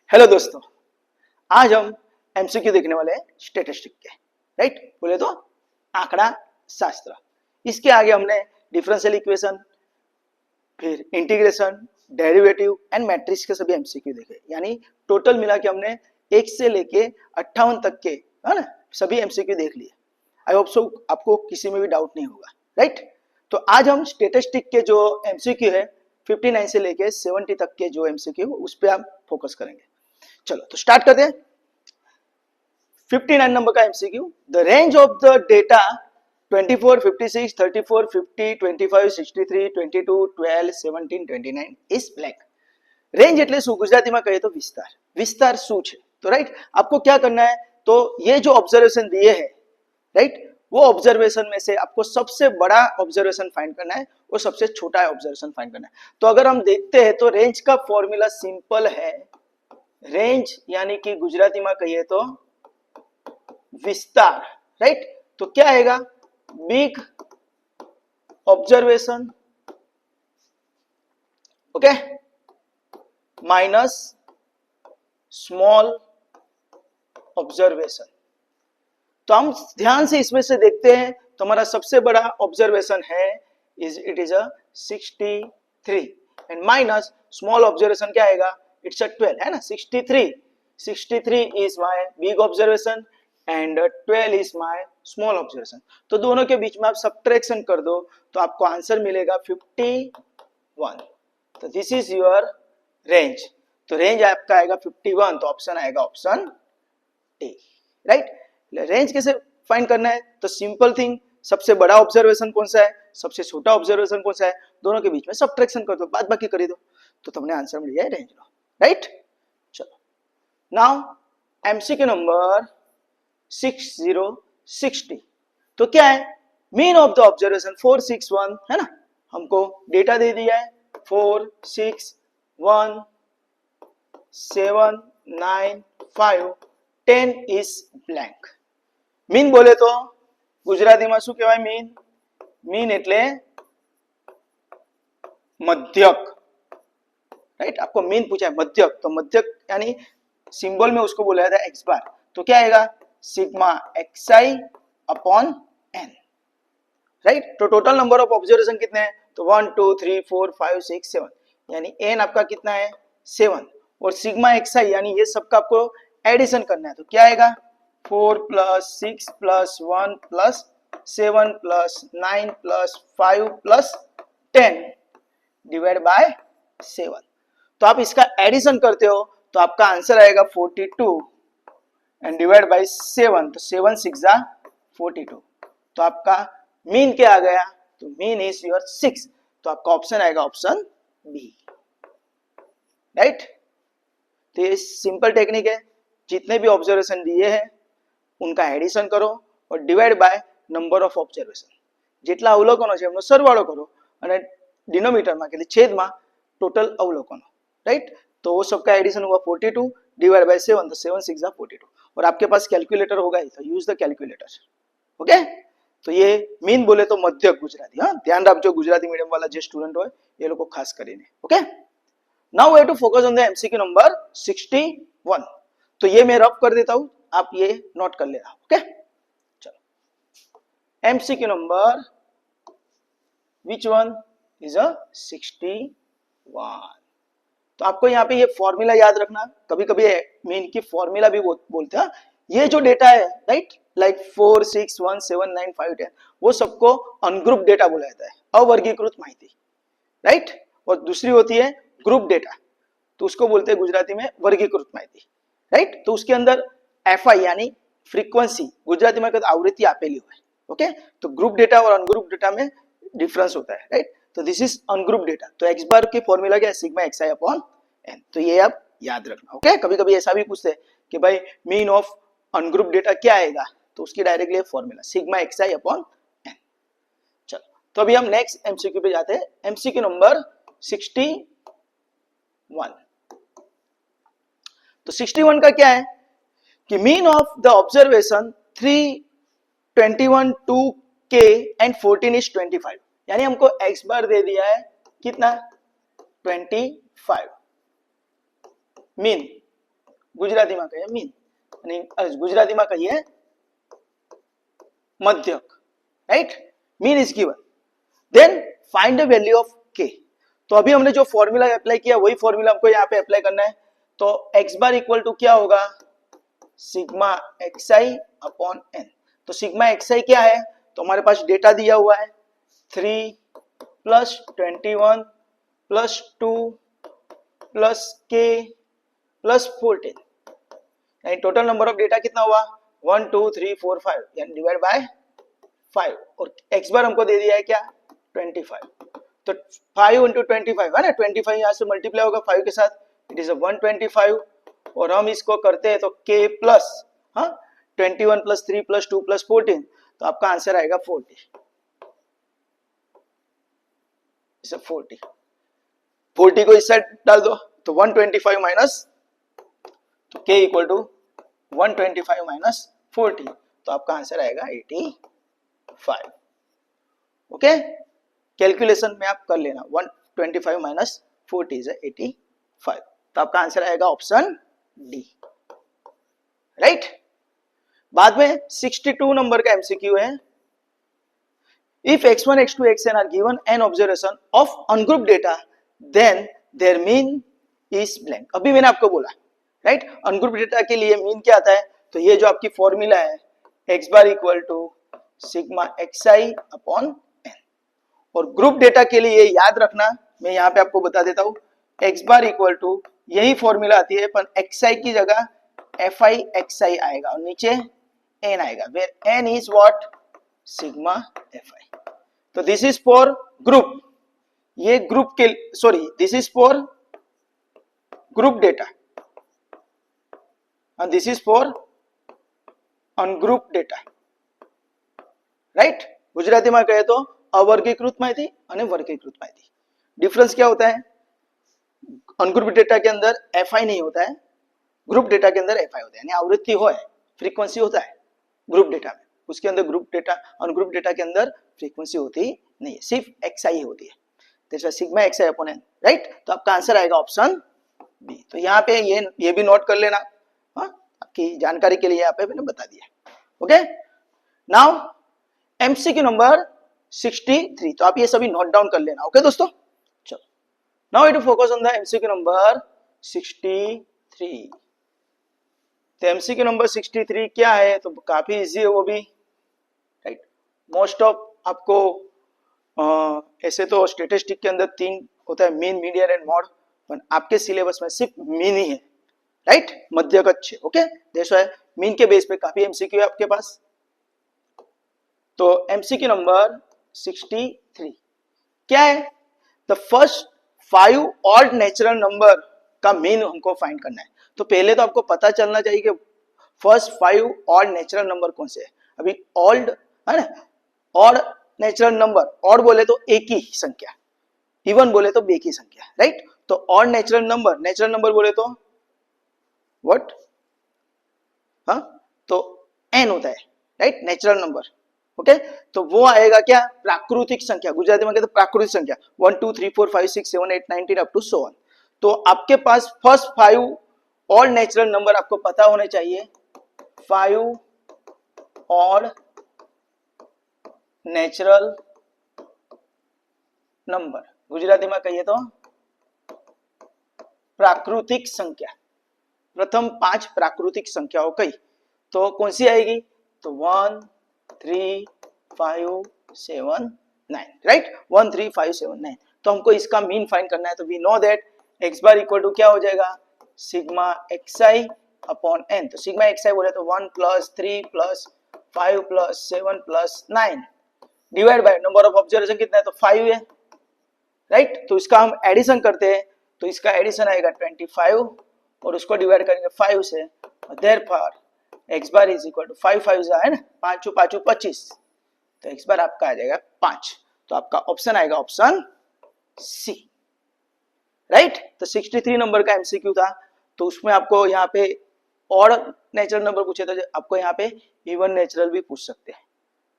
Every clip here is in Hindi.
हेलो दोस्तों, आज हम एमसीक्यू देखने वाले हैं स्टैटिस्टिक के। राइट, बोले तो आंकड़ा शास्त्र। इसके आगे हमने डिफरेंशियल इक्वेशन, फिर इंटीग्रेशन, डेरिवेटिव एंड मैट्रिक्स के सभी एमसीक्यू देखे। यानी टोटल मिला के हमने 1 से लेके 58 तक के, है ना, सभी एमसीक्यू देख लिए। आई होप सो आपको किसी में भी डाउट नहीं होगा। राइट, तो आज हम स्टैटिस्टिक के जो एमसीक्यू है 59 से लेके 70 तक के जो एमसीक्यू उस पर हम फोकस करेंगे। चलो तो स्टार्ट करते हैं। 59 नंबर का MCQ, the range of the data 24, 56, 34, 50, 25, 63, 22, 12, 17, 29 is blank. Range એટલે શું ગુજરાતીમાં કહીએ તો વિસ્તાર। વિસ્તાર શું છે? તો રાઈટ, आपको क्या करना है, तो ये जो ऑब्जर्वेशन दिए है, राइट, वो ऑब्जर्वेशन में से आपको सबसे बड़ा ऑब्जर्वेशन फाइंड करना है और सबसे छोटा ऑब्जर्वेशन फाइंड करना है। तो अगर हम देखते हैं तो रेंज का फॉर्मूला सिंपल है। रेंज यानी कि गुजराती में कहिए तो विस्तार। राइट, तो क्या आएगा, big observation, okay, minus small observation. तो हम ध्यान से इसमें से देखते हैं तो हमारा सबसे बड़ा ऑब्जर्वेशन है it is a 63 and minus small observation क्या आएगा, इट्स अ 12, है ना। 63 is my big observation and 12 is my small observation. तो दोनों के बीच में आप सब्ट्रैक्शन कर दो तो आपको आंसर मिलेगा 51। तो दिस इज योर रेंज। तो रेंज आपका आएगा 51, तो ऑप्शन आएगा ऑप्शन डी। राइट, रेंज कैसे फाइंड करना है, तो सिंपल थिंग, सबसे बड़ा ऑब्जर्वेशन कौन सा है, सबसे छोटा ऑब्जर्वेशन कौन सा है, दोनों के बीच में सब्ट्रैक्शन कर दो, बाद बाकी कर दो, तो तुमने आंसर मिल जाए रेंज लो। राइट, चलो नाउ एमसीक्यू नंबर 6060। तो क्या है, मीन ऑफ द ऑब्जर्वेशन 461, है ना। हमको डेटा दे दिया है 4 6 1 7 9 5 10 इज ब्लैंक। मीन बोले तो गुजराती में शू कहवाय, मीन, मीन एटले मध्यक। राइट, आपको मीन पूछा है मध्यक, तो मध्यक यानी सिंबल में उसको बोला जाता है एक्स बार। तो क्या आएगा, sigma xi upon n। Right, तो टोटल नंबर ऑफ ऑब्जर्वेशन कितने हैं, तो 1 2 3 4 5 6 7, यानी n आपका कितना है 7, और सिग्मा xi यानी ये सबका आपको एडिशन करना है। तो क्या आएगा 4 + 6 + 1 + 7 + 9 + 5 + 10 डिवाइड बाय 7। तो आप इसका एडिशन करते हो तो आपका आंसर आएगा 42 एंड डिवाइड बाय 7, तो 7 6 42। तो आपका मीन क्या आ गया, तो मीन इज योर 6। तो आपका ऑप्शन आएगा ऑप्शन बी। राइट, तो ये सिंपल टेक्निक है, जितने भी ऑब्जर्वेशन दिए हैं उनका एडिशन करो और divide by number of observation. જેટલા અવલોકનો છે એમનો સરવાળો કરો અને डिनोमिनेटરમાં એટલે છેદમાં टोटल अवलोकन। राइट, तो वो सबका एडिशन हुआ 42 डिवाइड बाय 7, तो 7 6 42। और आपके पास कैलकुलेटर होगा ही तो यूज द कैलकुलेटर। ओके, तो ये मीन बोले तो मध्यक गुजराती। हाँ, ध्यान रखજો गुजराती मीडियम वाला जो स्टूडेंट हो ये लोग को खास કરીને। Okay, now we have to focus on the MCQ number 61। तो ये मैं रफ कर देता हूं, आप ये नोट कर लेना। ओके, चलो MCQ number which one is a 61। तो आपको यहाँ पे ये फॉर्मूला याद रखना, कभी कभी मीन की फॉर्मूला भी बोलते हैं। ये जो डेटा है, राइट, लाइक 4 6 1 7 9 5 10, वो सबको अनग्रुप डेटा बोला जाता है, अवर्गीकृत माहिती। राइट, और दूसरी होती है ग्रुप डेटा, तो उसको बोलते हैं गुजराती में वर्गीकृत माहिती। राइट, तो उसके अंदर एफआई यानी फ्रीक्वेंसी, गुजराती में आवृत्ति आपेली हुई। ओके, तो ग्रुप डेटा और अनग्रुप डेटा में डिफरेंस होता है। राइट, तो दिस इज अनग्रुप डेटा। तो एक्स बार की फॉर्मूला क्या है, सिग्मा xi अपॉन n। तो ये आप याद रखना। ओके, कभी कभी ऐसा भी पूछते हैं कि भाई मीन ऑफ अनग्रुप डेटा क्या आएगा, तो उसकी directly formula sigma xi upon n। चलो, तो अभी हम नेक्स्ट एमसीक्यू पे जाते हैं, एमसीक्यू नंबर 61। तो 61 का क्या है कि mean of the observation 3 21 2k and 14 is 25। यानी हमको एक्स बार दे दिया है कितना 25 मीन, ગુજરાતીમાં કહીએ મીન અને ગુજરાતીમાં કહીએ મધ્યક, right. Mean is given, then find the value of K. तो अभी हमने जो फॉर्मूला अप्लाई किया वही फॉर्मूला हमको यहाँ पे अप्लाई करना है। तो एक्स बार इक्वल टू क्या होगा, sigma x i upon n. तो सिग्मा एक्स आई क्या है, तो हमारे पास डेटा दिया हुआ है 3 प्लस 21 प्लस 2 प्लस के प्लस 14, यानी टोटल नंबर ऑफ डेटा कितना हुआ 1 2 3 4 5, यानी डिवाइड बाय 5, और x बार हमको दे दिया है क्या 25। तो 5 इंटू 25 है ना, 25 यहाँ से मल्टीप्लाई होगा 5 के साथ, इट इज 125, और हम इसको करते हैं तो k plus 21 plus 3 plus 2 plus 14, तो आपका आंसर आएगा 40। 40 को इस साइड डाल दो तो 125 माइनस, तो k इक्वल टू 125 माइनस 40, तो आपका आंसर आएगा 85। ओके, कैलकुलेशन में आप कर लेना, 125 माइनस 40 इज 85, तो आपका आंसर आएगा ऑप्शन डी, राइट। बाद में 62 नंबर का एमसीक्यू है, if x1 x2 xn are given n observation of ungroup data then their mean is blank. अभी मैंने आपको बोला, राइट, अनग्रुप डेटा के लिए मीन क्या आता है, तो ये जो आपकी फॉर्मूला है x bar equal to sigma x i upon n, और ग्रुप डेटा के लिए याद रखना, मैं यहाँ पे आपको बता देता हूँ, x बार इक्वल टू यही फॉर्मूला आती है, पर एक्स आई की जगह एफ आई एक्स आई आएगा और नीचे n आएगा, where n is what sigma F I. तो दिस इज फॉर ग्रुप, ये ग्रुप के, sorry this is for group data and this is for ungroup data, right. गुजरातीમાં કહીએ તો અવર્ગીકૃત માહિતી અને વર્ગીકૃત માહિતી। डिफरेंस क्या होता है, अनग्रुप डेटा के अंदर एफआई नहीं होता है, ग्रुप डेटा के अंदर एफआई होता है, यानी आवृत्ति हो फ्रीक्वेंसी होता है ग्रुप डेटा में, उसके अंदर ग्रुप डेटा, अनग्रुप डेटा के अंदर फ्रीक्वेंसी होती नहीं है, सिर्फ एक्सआई होती है, तो sigma x i upon n, right. तो आपका आंसर आएगा ऑप्शन बी। तो यहाँ पे ये भी नोट कर लेना, आपकी जानकारी के लिए यहाँ पे मैंने बता दिया। ओके, नाउ एमसीक्यू नंबर 63, तो आप ये सभी नोट डाउन कर लेना। ओके दोस्तों, चलो now it focus on the MCQ number 63। तो एमसीक्यू नंबर 63 क्या है, तो काफी इजी है वो भी, राइट। मोस्ट ऑफ आपको ऐसे तो स्टेटिस्टिक के अंदर 3 होता है, मीन, मीडियन एंड मॉड, पर आपके सिलेबस में सिर्फ मीन ही है, राइट, मध्यक अच्छे। ओके, दैट्स व्हाई मीन के बेस पे काफी एमसीक्यू है आपके पास। तो एमसीक्यू नंबर 63 क्या है, the first 5 odd natural number का मीन हमको फाइंड करना है। तो पहले तो आपको पता चलना चाहिए कि फर्स्ट 5 ऑड नेचुरल नंबर कौन से है। अभी ऑड है ना, ऑड नेचुरल नंबर, ऑड बोले तो एक ही संख्या, इवन बोले तो बे की संख्या, राइट। तो ऑड नेचुरल नंबर बोले तो व्हाट, तो एन होता है, राइट, नेचुरल नंबर। ओके, तो वो आएगा क्या, प्राकृतिक संख्या, गुजराती में कहते हैं प्राकृतिक संख्या, 1 2 3 4 5 6 7 8 19 अप टू सो ऑन। तो आपके पास फर्स्ट 5 ऑड नेचुरल नंबर आपको पता होने चाहिए, 5 ऑड नेचुरल नंबर, गुजराती में कहिए तो प्राकृतिक संख्या। प्रथम 5 प्राकृतिक संख्याओं कई, तो कौन सी आएगी, तो 1 3 5 7 9, राइट, 1 3 5 7 9। तो हमको इसका मीन फाइंड करना है, तो we know that x bar equal to क्या हो जाएगा, sigma x i upon n. तो सिग्मा एक्स आई बोले तो 1 plus 3 plus 5 plus 7 plus 9 divide by number of observation कितना है, तो 5 है, राइट। तो इसका हम एडिशन करते हैं, तो इसका एडिशन आएगा 25 और उसको डिवाइड करेंगे 5 से, therefore x bar is equal to 5 5 है ना, 5 5 25, तो एक्स बार आपका आ जाएगा 5। तो आपका ऑप्शन आएगा ऑप्शन सी, राइट। तो 63 नंबर का एमसीक्यू था, तो उसमें आपको यहाँ पे ऑड नेचुरल नंबर पूछे, तो आपको यहाँ पे इवन नेचुरल भी पूछ सकते हैं,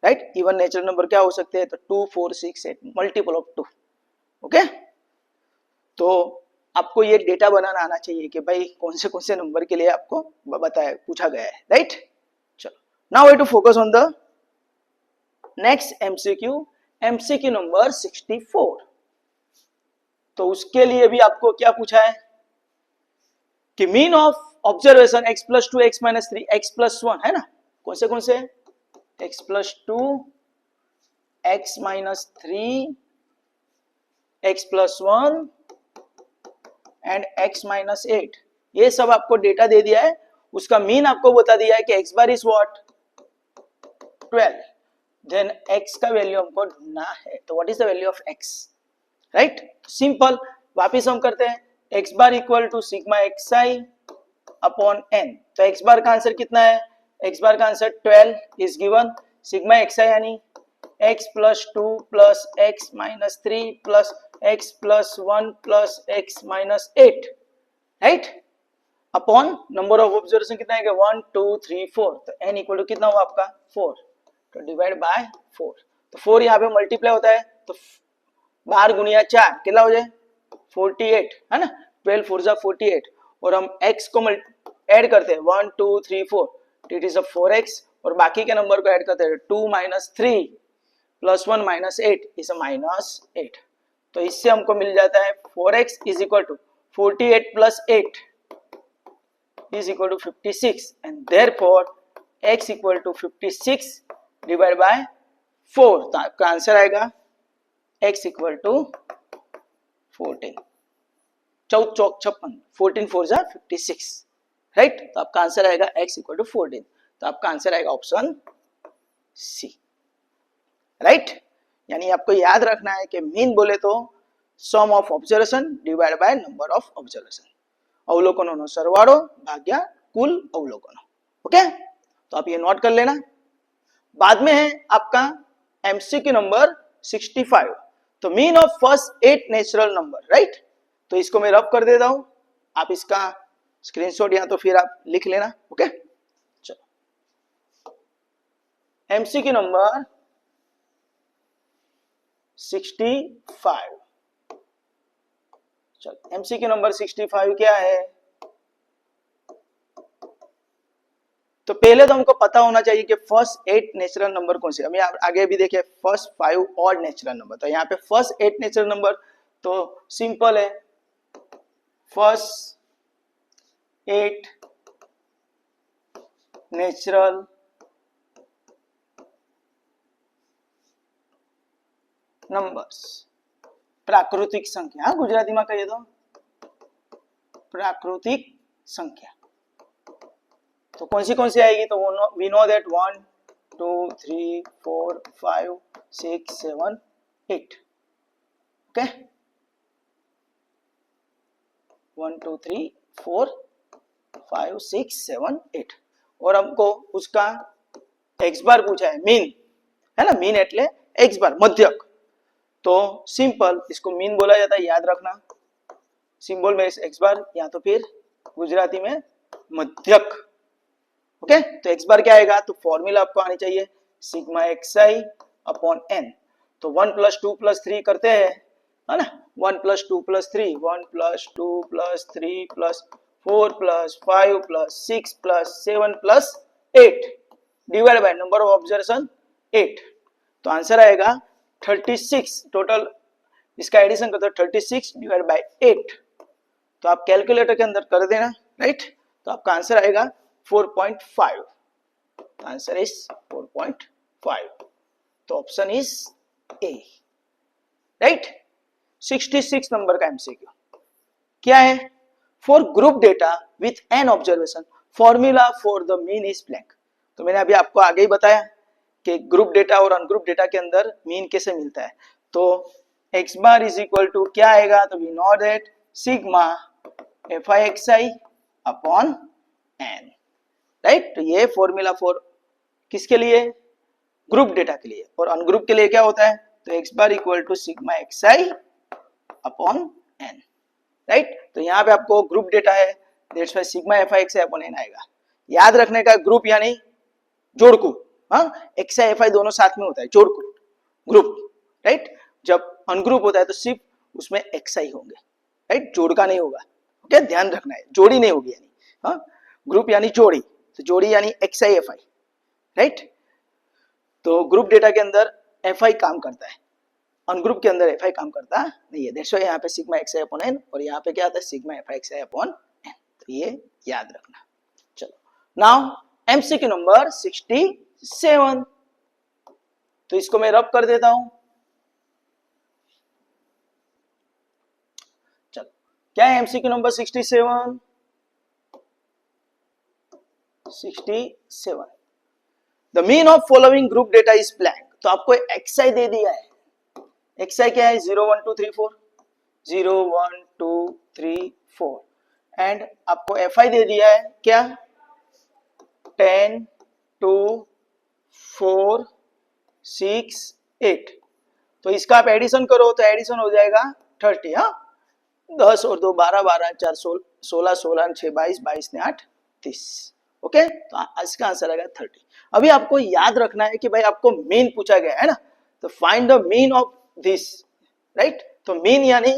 राइट। इवन नेचुरल नंबर क्या हो सकते हैं, तो 2 4 6 8, मल्टीपल ऑफ 2। ओके, तो आपको ये डेटा बनाना आना चाहिए कि भाई कौन से नंबर के लिए आपको बताया पूछा गया है, राइट। चलो, now we to focus on the next MCQ, MCQ number 64। तो उसके लिए भी आपको क्या पूछा है कि mean of observation x plus 2 x minus 3 x plus 1 है ना, कौन से x plus 2 x minus 3 x plus 1 and x minus 8, ये सब आपको डेटा दे दिया है। उसका मीन आपको बता दिया है कि x bar is what 12, then x का वैल्यू हमको ढूंढना है। तो what is the value of x, right. Simple, वापिस हम करते हैं, x bar equal to sigma xi upon n। तो x बार का आंसर कितना है, x बार का answer 12 is given, sigma xi यानी x plus 2 plus x minus 3 plus x plus 1 plus x minus 8, right, upon number of observation कितना है 1 2 3 4। तो n इक्वल टू कितना हुआ आपका 4, तो डिवाइड बाय 4। तो 4 यहाँ पे मल्टीप्लाई होता है, तो 12 गुणिया 4 कितना हो जाए 48, है ना, 12 4 जा 48। और हम x को ऐड करते हैं 1 2 3 4, इट इज अ 4x, और बाकी के नंबर को ऐड करते हैं 2 minus 3 plus 1 minus 8 is a minus 8। तो इससे हमको मिल जाता है 4x is equal to 48 plus 8 is equal to 56, and therefore x equal to 56 divide by 4। तो आपका आंसर आएगा x इक्वल टू 14, 14 चौक 56, 14 4 जा 56, राइट। तो आपका आंसर आएगा x इक्वल टू 14। तो आपका आंसर आएगा ऑप्शन सी, राइट। यानी आपको याद रखना है कि मीन बोले तो sum of observation divide by number of observation, अवलोकनों सरवाड़ो भाग्या कुल अवलोकनों, ओके। तो आप ये नोट कर लेना। बाद में है आपका एमसीक्यू नंबर 65, तो mean of first 8 natural number, right. तो इसको मैं रब कर देता हूं, आप इसका स्क्रीनशॉट या तो फिर आप लिख लेना, ओके। चलो, एमसीक्यू नंबर 65, चलो एमसीक्यू नंबर 65 क्या है। तो पहले तो हमको पता होना चाहिए कि फर्स्ट 8 नेचुरल नंबर कौन से, हमें आगे भी देखिए फर्स्ट 5 ऑड नेचुरल नंबर। तो यहाँ पे फर्स्ट 8 नेचुरल नंबर तो सिंपल है, फर्स्ट 8 नेचुरल नंबर्स, प्राकृतिक संख्या, हाँ गुजराती में कहिए तो प्राकृतिक संख्या। तो कौन सी आएगी, तो वी नो दैट 1 2 3 4 5 6 7 8, ओके, 1 2 3 4 5 6 7 8। और हमको उसका x बार पूछा है, मीन है ना, मीन एटले x बार मध्यक। तो सिंपल इसको मीन बोला जाता है, याद रखना, सिंबल में x बार या तो फिर गुजराती में मध्यक, ओके। तो x बार क्या आएगा, तो फॉर्मूला आपको आनी चाहिए सिग्मा xi अपॉन n। तो 1 प्लस 2 प्लस 3 करते हैं, है ना, 1 plus 2 plus 3, 1 plus 2 plus 3 plus 4 plus 5 plus 6 plus 7 plus 8 divide by number of observation 8। तो आंसर आएगा 36, टोटल इसका एडिशन करते हो 36 डिवाइड बाय 8। तो आप कैलकुलेटर के अंदर कर देना, राइट। तो आपका आंसर आएगा 4.5, आंसर इज 4.5। तो ऑप्शन इज ए, राइट। 66 नंबर का एमसीक्यू क्या है, for group data with n observation formula for the mean is blank. तो मैंने अभी आपको आगे ही बताया कि ग्रुप डेटा और अनग्रुप डेटा के अंदर मीन कैसे मिलता है। तो x bar is equal to क्या आएगा, तो we know that sigma fi upon n, right. तो ये फॉर्मूला फॉर किसके लिए, ग्रुप डेटा के लिए। और अनग्रुप के लिए क्या होता है, तो x bar equal to sigma xi upon n, right. तो यहाँ पे आपको ग्रुप डेटा है, that's why sigma fi upon n आएगा। याद रखने का, ग्रुप यानी जोड़कू, हाँ xi fi दोनों साथ में होता है, जोड़कू ग्रुप, राइट। जब अनग्रुप होता है तो सिर्फ उसमें xi होंगे, राइट, जोड़ का नहीं होगा, ओके, ध्यान रखना है, जोड़ी नहीं होगी यानी, हाँ, ग्रुप यानी जोड़ी, तो जोड़ी यानी xi fi, राइट। तो ग्रुप डेटा के अंदर fi काम करता है, अनग्रुप के अंदर fi काम करता नहीं है, दैट्स व्हाई यहाँ पे सिग्मा xi अपॉन n और यहाँ पे क्या आता है sigma fi xi upon n, तो ये याद रखना। चलो नाउ MCQ नंबर 67, तो इसको मैं रब कर देता हूं। चलो क्या है MCQ number 67? 67 the mean of following group data is blank, तो आपको xi दे दिया है, xi क्या है 0 1 2 3 4, 0 1 2 3 4 एंड आपको fi दे दिया है क्या 10 2 4 6 8, तो इसका आप एडिशन करो तो एडिशन हो जाएगा 30, हाँ 10 और 2 12 12 4 16 16 6 22 22 ने 8 30, ओके, तो इसका आंसर आएगा 30। अभी आपको याद रखना है कि भाई आपको मीन पूछा गया है ना, तो find the mean of this, right, तो मीन यानी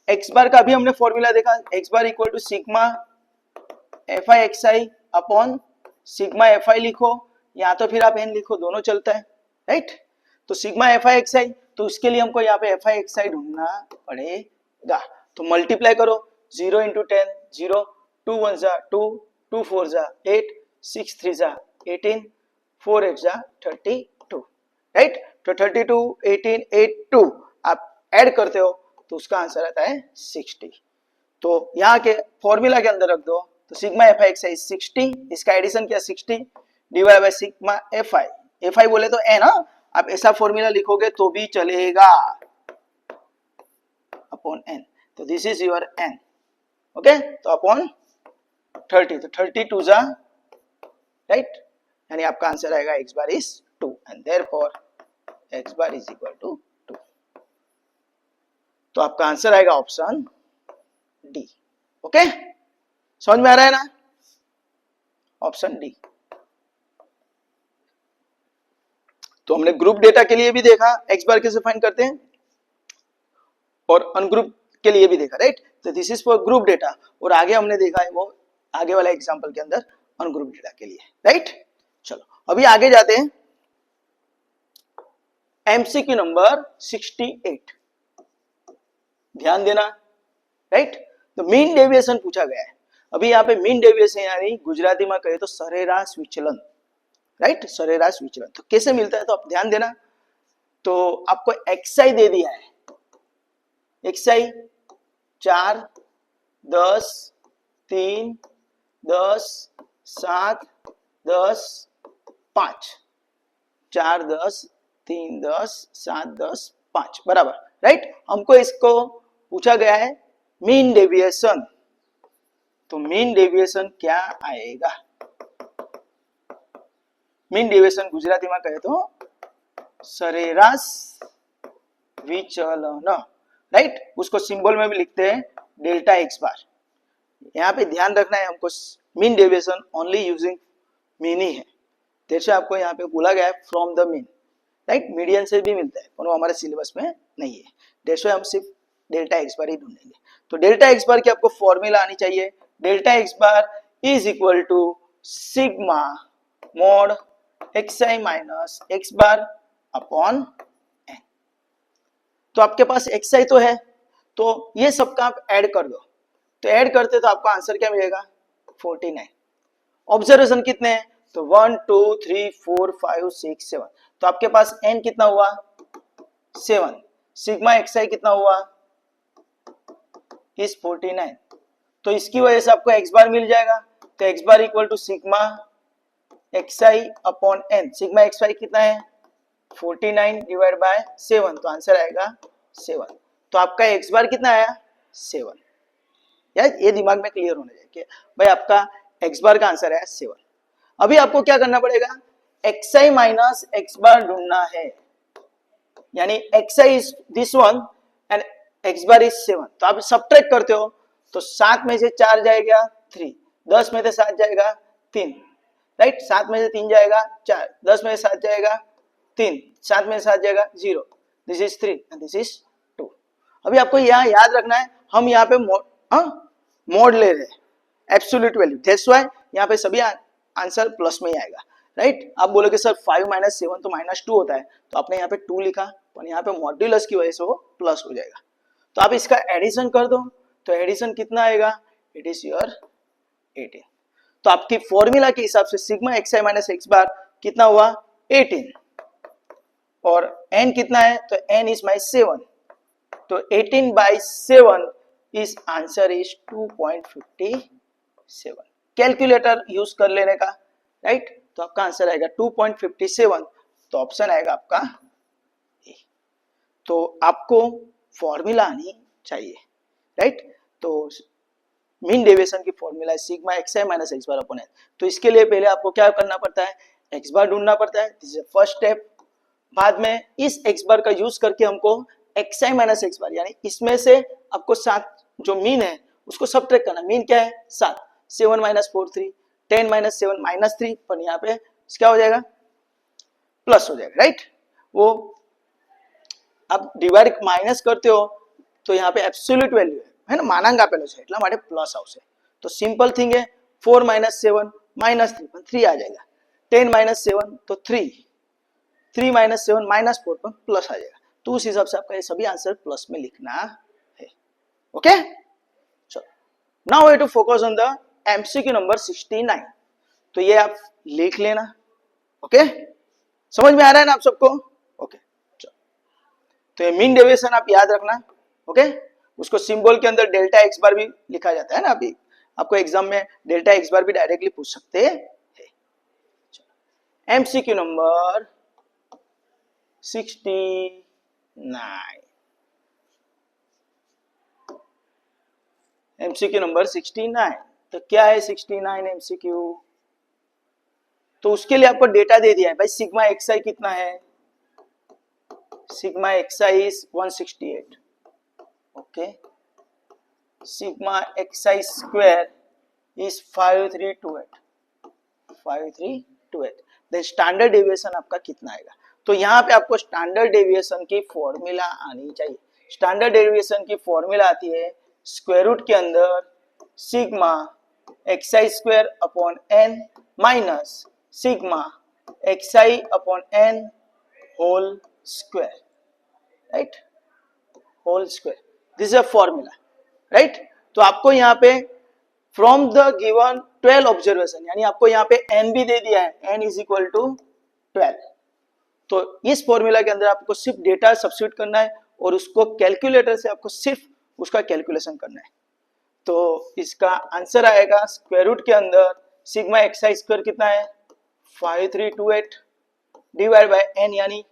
एक्स बार का अभी हमने फॉर्मूला देखा, x bar equal to sigma F i x i upon sigma F i लिखो या तो फिर आप एन लिखो, दोनों चलता है, राइट। तो सिग्मा एफ आई एक्स आई, तो उसके लिए हमको यहाँ पे एफ आई एक्स आई ढूंढना पड़ेगा, तो मल्टीप्लाई करो 0 इंटू 10 0, 2 1 जा 2, 2 4 जा 8, 6 3 जा 18, 4 8 जा 32, राइट। तो 32 18 8 2 आप ऐड करते हो तो उसका आंसर आता है 60, तो यहाँ के फॉर्मूला के अंदर रख दो, तो सिग्मा एफ आई एक्स आई 60, इसका एडिशन किया 60 divide by sigma F I बोले तो एन, आप ऐसा फॉर्मूला लिखोगे तो भी चलेगा अपॉन एन, तो this is your n, okay, तो अपॉन 30, तो 32 जा, राइट, यानी आपका आंसर आएगा x bar is 2 and therefore x bar is equal to 2, तो आपका आंसर आएगा ऑप्शन डी, ओके, समझ में आ रहा है ना, ऑप्शन डी। तो हमने ग्रुप डेटा के लिए भी देखा x बार कैसे फाइंड करते हैं और अनग्रुप के लिए भी देखा, राइट, तो this is for group data, और आगे हमने देखा है वो आगे वाला एग्जांपल के अंदर अनग्रुप डेटा के लिए, राइट। चलो अभी आगे जाते हैं, एमसीक्यू नंबर 68, ध्यान देना, राइट, तो मीन डेविएशन पूछा गया है। अभी यहाँ पे मीन डेविएशन यानी गुजराती में कहे तो सरेराश विचलन, राइट, सरेराश विचलन, तो कैसे मिलता है तो आप ध्यान देना, तो आपको एक्सआई दे दिया है, एक्सआई 4 10 3 10 7 10 5, 4 10 3 10 7 10 5 बराबर, राइट। हमको इसको पूछा गया है मीन डेविएशन, तो मीन डेविएशन क्या आएगा, मीन डेविएशन गुजराती में कहे तो सरेराश विचलन, राइट, उसको सिंबल में भी लिखते हैं डेल्टा एक्स बार। यहाँ पे ध्यान रखना है हमको mean deviation only using mean he है, जैसे आपको यहाँ पे बोला गया है from the mean, right, median से भी मिलता है पर वो हमारे सिलेबस में नहीं है, जैसे हम सिर्फ डेल्टा एक्स बार ही ढूंढेंगे। तो डेल्टा एक्स बार की आपको फॉर्मूला आनी चाहिए, delta x bar is equal to sigma mod x i minus x bar upon n, तो आपके पास एक्स आई तो है, तो ये सबका आप ऐड कर दो, तो ऐड करते तो आपको आंसर क्या मिलेगा 49, ऑब्जर्वेशन कितने हैं तो 1 2 3 4 5 6 7, तो आपके पास n कितना हुआ 7, सिग्मा xi कितना हुआ इस 49, तो इसकी वजह से आपको x बार मिल जाएगा, तो x bar equal to sigma xi upon n, sigma xi कितना है 49 डिवाइड बाय 7, तो आंसर आएगा 7, तो आपका x बार कितना आया 7, यार ये दिमाग में क्लियर होना चाहिए कि भाई आपका x बार का आंसर है 7। अभी आपको क्या करना पड़ेगा xi माइनस x बार ढूंढना है, यानी xi is this one and x bar is 7, तो आप सबट्रैक्ट करते हो तो 7 में से 4 जाएगा 3, 10 में से 7 जाएगा 3, राइट, 7 में से 3 जाएगा 4, 10 में से 7 जाएगा 3, 7 में से 7 जाएगा 0, this is 3 and this is 2। अभी आपको यहाँ याद रखना है, हम यहाँ पे मोड ले रहे हैं, एब्सोल्यूट वैल्यू, दैट्स व्हाई यहाँ पे सभी आंसर प्लस में ही आएगा, राइट। आप बोलोगे सर 5 - 7 तो -2 होता है, तो आपने यहाँ पे 2 लिखा, पर यहाँ पे मॉड्यूलस की वजह से वो प्लस हो जाएगा। तो आप इसका एडिशन कर दो, तो एडिशन कितना आएगा, इट इज योर 18। तो आपकी फॉर्मूला के हिसाब से सिग्मा xi माइनस x बार कितना हुआ, 18, और n कितना है, तो n इज माई 7, तो 18/7 इस आंसर इज 2.57। कैलकुलेटर यूज कर लेने का, राइट, तो आपका आंसर आएगा 2.57, तो ऑप्शन आएगा आपका ए। तो आपको फॉर्मूला आनी चाहिए, राइट। तो मीन डेविएशन की फॉर्मूला है sigma xi minus x bar upon n। तो इसके लिए पहले आपको क्या करना पड़ता है, x बार ढूंढना पड़ता है, दिस इज फर्स्ट स्टेप। बाद में इस x बार का यूज करके हमको xi माइनस x बार, यानी इसमें से आपको 7 जो मीन है उसको सबट्रैक्ट करना। मीन क्या है, 7, 7 - 4 3, 10 - 7 -3, पर यहाँ पे क्या हो जाएगा, प्लस हो जाएगा, राइट। वो आप डिवाइड माइनस करते हो तो यहाँ पे एब्सोल्यूट वैल्यू है ना, मानांक आपेलो છે એટલા માટે પ્લસ આવશે। तो सिंपल थिंग है, 4 - 7 -3 पर 3 आ जाएगा, 10 - 7 तो 3, 3 - 7 -4 पर प्लस आ जाएगा। तो उस हिसाब से आपका ये सभी आंसर प्लस में लिखना है, ओके। चलो, now we to focus on the MCQ number 69। तो ये आप लिख लेना, ओके, समझ में आ रहा है ना आप सबको, ओके। चलो, तो ये मीन डेविएशन आप याद रखना, ओके। उसको सिंबल के अंदर डेल्टा एक्स बार भी लिखा जाता है ना, अभी आपको एग्जाम में डेल्टा एक्स बार भी डायरेक्टली पूछ सकते हैं। MCQ number 69, MCQ number 69। तो क्या है 69 एमसीक्यू, तो उसके लिए आपको डेटा दे दिया है भाई, सिग्मा एक्सआई कितना है, sigma x i is 168, okay, sigma x i square is 5328, 5328। Then standard deviation आपका कितना आएगा, तो यहाँ पे आपको स्टैंडर्ड डेविएशन की फॉर्मूला आनी चाहिए। स्टैंडर्ड डेविएशन की फॉर्मूला आती है स्क्वायर रूट के अंदर sigma x i square upon n minus sigma x i upon n whole square, right, whole square, this is a formula, right. तो आपको यहाँ पे फ्रॉम द गिवन 12 ऑब्जर्वेशन, यानी आपको यहाँ पे n भी दे दिया है, n इज इक्वल टू 12। तो इस फॉर्मूला के अंदर आपको सिर्फ डेटा सब्स्टिट्यूट करना है और उसको कैलकुलेटर से आपको सिर्फ उसका कैलकुलेशन करना है। तो इसका आंसर आएगा स्क्वायर रूट के अंदर सिग्मा एक्सआई स्क्वायर कितना है 5328 डिवाइड बाय n यानी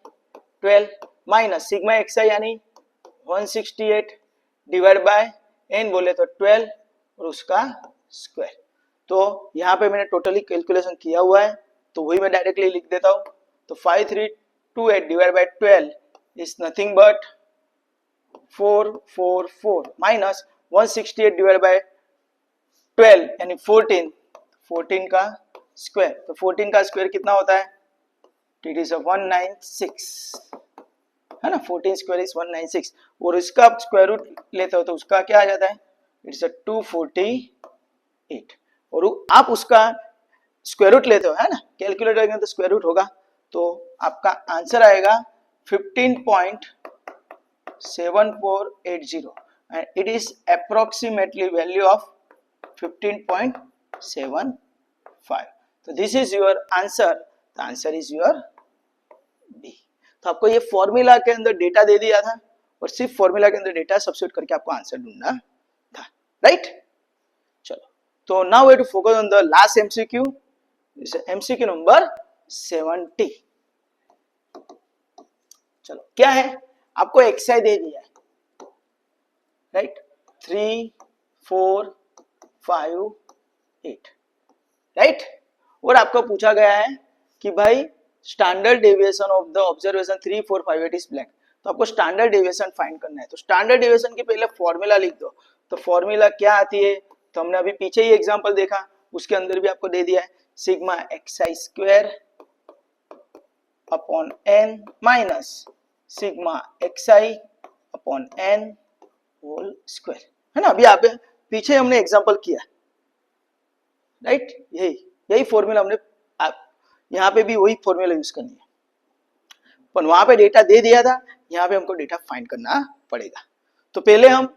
12 माइनस सिग्मा एक्सआई यानी 168 डिवाइड बाय n बोले तो 12 और उसका स्क्वायर। तो यहाँ पे मैंने टोटली कैलकुलेशन किया हुआ है, तो वही मैं डायरेक्टली लिख देता हूँ। तो 5328 divide by 12 is nothing but 444 minus 168 divide by 12 यानी 14 का स्क्वायर। तो 14 का स्क्वायर कितना होता है, इट इज 196, है ना, 14 स्क्वायर इज 196, और इसका स्क्वायर रूट लेते हो तो उसका क्या आ जाता है, इट्स 248, और आप उसका स्क्वायर रूट लेते हो, है ना, कैलकुलेटर के अंदर स्क्वायर रूट होगा, तो आपका आंसर आएगा 15.7480 and it is approximately value of 15.75. तो this is your answer, the answer is your B। तो आपको ये फॉर्मूला के अंदर डेटा दे दिया था और सिर्फ फॉर्मूला के अंदर डेटा सब्स्टिट्यूट करके आपको आंसर ढूंढना था, राइट। चलो, तो now we to focus on the last MCQ, MCQ number 70। चलो, क्या है, आपको एक्सआई दे दिया है, राइट, 3 4 5 8, राइट, और आपको पूछा गया है कि भाई standard deviation of the observation 3 4 5 8 is blank. तो आपको स्टैंडर्ड डेविएशन फाइंड करना है। तो स्टैंडर्ड डेविएशन के पहले फॉर्मूला लिख दो। तो फॉर्मूला क्या आती है, तो हमने अभी पीछे ही एग्जांपल देखा, उसके अंदर भी आपको दे दिया है sigma x i square upon n minus sigma x i upon n whole square, है ना। अभी आप पीछे हमने एग्जांपल किया, राइट, यही फॉर्मूला हमने यहाँ पे भी वही फॉर्मूला यूज करनी है, पर वहां पे डेटा दे दिया था, यहाँ पे हमको डेटा फाइंड करना पड़ेगा। तो पहले हम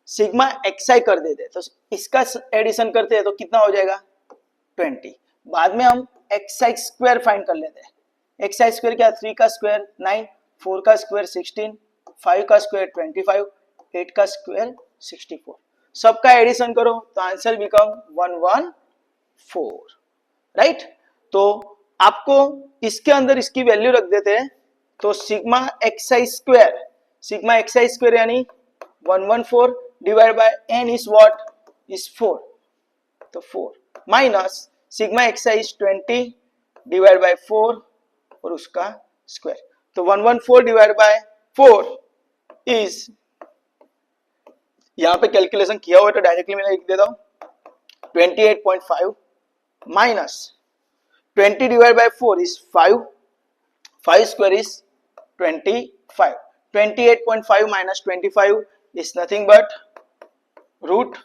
सिग्मा xi कर देते, तो इसका एडिशन करते हैं तो कितना हो जाएगा 20। बाद में हम xi स्क्वायर फाइंड कर लेते हैं। xi स्क्वायर क्या, 3 का स्क्वायर 9, 4 का स्क्वायर 16, 5 का स्क्वायर 25, 8 का स्क्वायर 64। सबका एडिशन करो तो आंसर बिकम 114, राइट। तो आपको इसके अंदर इसकी वैल्यू रख देते हैं, तो सिग्मा xi स्क्वायर यानी 114 divide by n is what, is 4, तो 4 minus sigma xi is 20 divide by 4 और उसका स्क्वायर, तो 114 डिवाइड बाय 4 इज, यहां पे कैलकुलेशन किया हुआ है तो डायरेक्टली मैं लिख देता हूं 28.5 minus 20 divide by 4 is 5, 5 square is 25, 28.5 minus 25 is nothing but root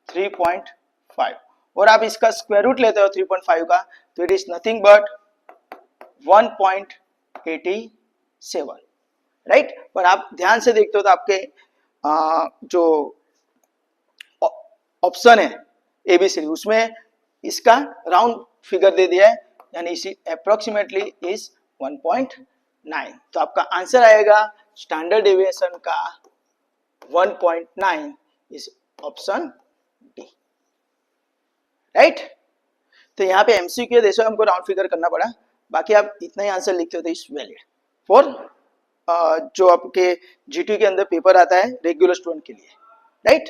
3.5, और आप इसका स्क्वायर रूट लेते हो 3.5 का तो it is nothing but 1.87, right. पर आप ध्यान से देखते हो तो आपके जो ऑप्शन है एबीसी उसमें इसका राउंड फिगर दे दिया है, यानी इसी अप्रोक्सीमेटली इज 1.9, तो आपका आंसर आएगा स्टैंडर्ड डेविएशन का 1.9 इज ऑप्शन डी, राइट। तो यहाँ पे एमसीक्यू जैसे हमको राउंड फिगर करना पड़ा, बाकी आप इतना ही आंसर लिखते हो तो इज वैलिड फॉर जो आपके जीटी के अंदर पेपर आता है रेगुलर स्टूडेंट के लिए, राइट।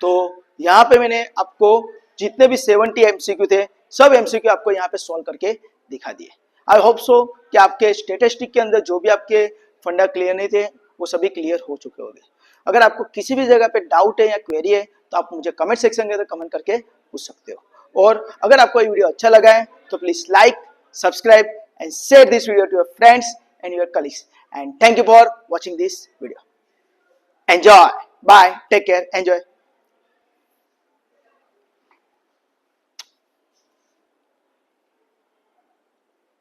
तो यहाँ पे मैंने आपको जितने भी 70 एमसीक्यू थे सब एमसीक्यू आपको यहाँ पे सॉल्व करके दिखा दिए। आई होप सो कि आपके स्टैटिस्टिक के अंदर जो भी आपके फंडा क्लियर नहीं थे वो सभी क्लियर हो चुके होंगे। अगर आपको किसी भी जगह पे डाउट है या क्वेरी है तो आप मुझे कमेंट सेक्शन के अंदर कमेंट करके पूछ सकते हो, और अगर आपको ये वीडियो अच्छा लगा है तो please like, subscribe and share this video to your friends and your colleagues, and thank you for watching this video. Enjoy, bye, take care, enjoy.